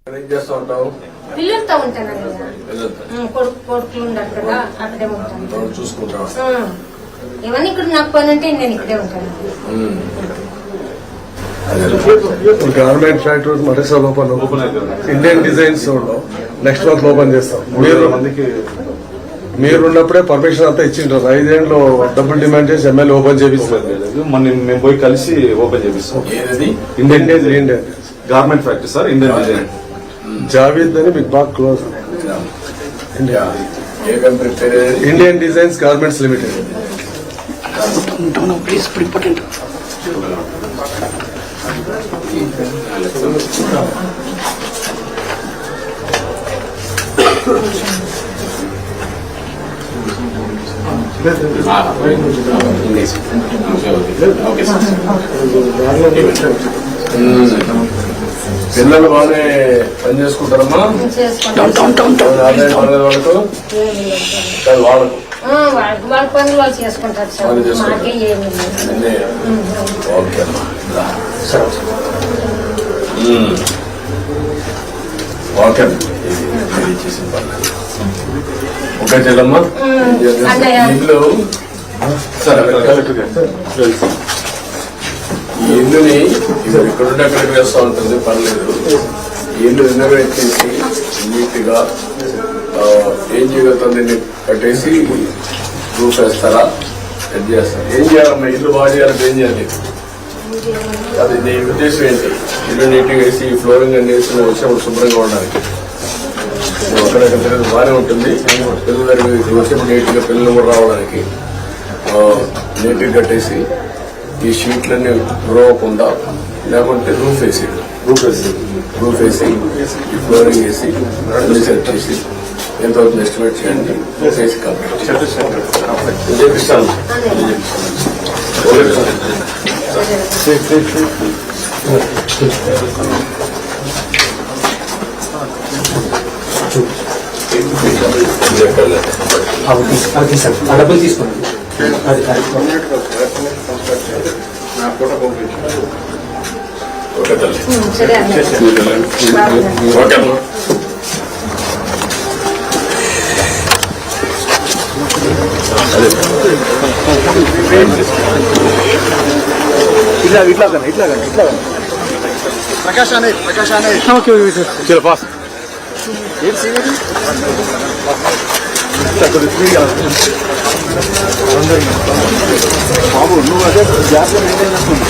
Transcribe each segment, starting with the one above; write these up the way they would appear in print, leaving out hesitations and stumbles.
ఏం చేస్తా ఉంటావు? పిల్లలతో ఉంటాను. కొడుకులు ఉండరు కదా, అక్కడే ఉంటాను. చూసుకుంటావు. ఏమన్నా ఇక్కడ నాకు పని అంటే నేను ఇక్కడే ఉంటాను. గార్మెంట్ ఫ్యాక్టరీ మరేసారి open Indian designs next month open చేస్తాం. మీరున్నప్పుడే పర్మిషన్ అంతా ఇచ్చింటారు. 5 ఏళ్ళు డబ్బులు డిమాండ్ చేసి ఎమ్మెల్యే ఓపెన్ చేపిస్తారు. మేము పోయి కలిసి ఓపెన్ చేపిస్తాం. Indian garment factory sir, Indian design. Javed అని మీకు బాగా close. Indian designs garments limited. పిల్లలు బాగానే పని చేసుకుంటారమ్మా వాళ్ళకు వాళ్ళ పనులు వాళ్ళు చేసుకుంటారు సార్. మాకే ఏమి ఓకే ఓకే చేసిన పర్లేదు. ఓకే చెల్లమ్మా, ఇల్లు సరే ఈ ఇల్లుని ఇక్కడుంటే అక్కడికి వేస్తూ ఉంటుంది, పర్లేదు. ఈ ఇల్లు రినోవేట్ చేసి నీట్ గా ఏం చేయగలుగుతుంది కట్టేసి రూఫ్ వేస్తారా, సెట్ చేస్తారా? ఏం చేయాలమ్మా? ఇల్లు బాగా చేయాలంటే ఏం చేయాలి? అది నీ ఉద్దేశం ఏంటి? ఇల్లు నీట్ గా వేసి ఫ్లోరింగ్ అన్ని వేసి వచ్చినప్పుడు శుభ్రంగా ఉండడానికి అక్కడక్కడ తిరగదు బాగానే ఉంటుంది. పిల్లల దగ్గర వచ్చినప్పుడు నీట్ గా పిల్లలు కూడా రావడానికి నీట్ గా కట్టేసి ఈ షీట్లన్నీ రోవకుండా, లేకుంటే రూఫ్ వేసి ఈ ఫ్లోరింగ్ వేసి అన్ని సెట్ చేసి ఎంతవరకు ఎస్టిమేట్ చేయండి, చేసి కంప్లీట్ చేపిస్తాను. డబ్బులు తీసుకోండి. ఓకే తల్లి, సరే ఓకే. ఇట్లా ప్రకాష్ చలో పాస్. బాబు నువ్వు అదే జాగ్రత్త మెయింటైన్ చేస్తుంది.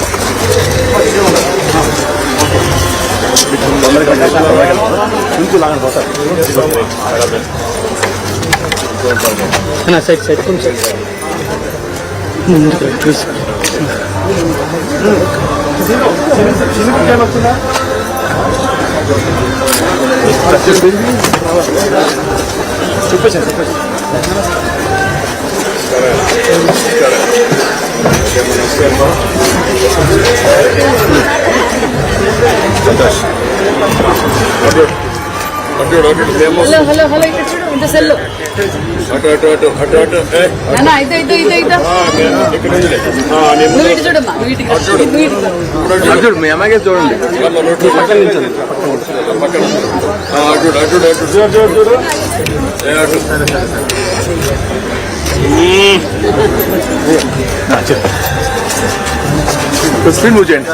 సైడ్ సైడ్ కొంచెం చెప్పేసాను. హలో హలో హలో, ఇక్కడ చూడు, ఇంత సెల్లు చూడు మీ అమ్మాయికే చూడండి. స్క్రీన్ మూవ్ చేయండి.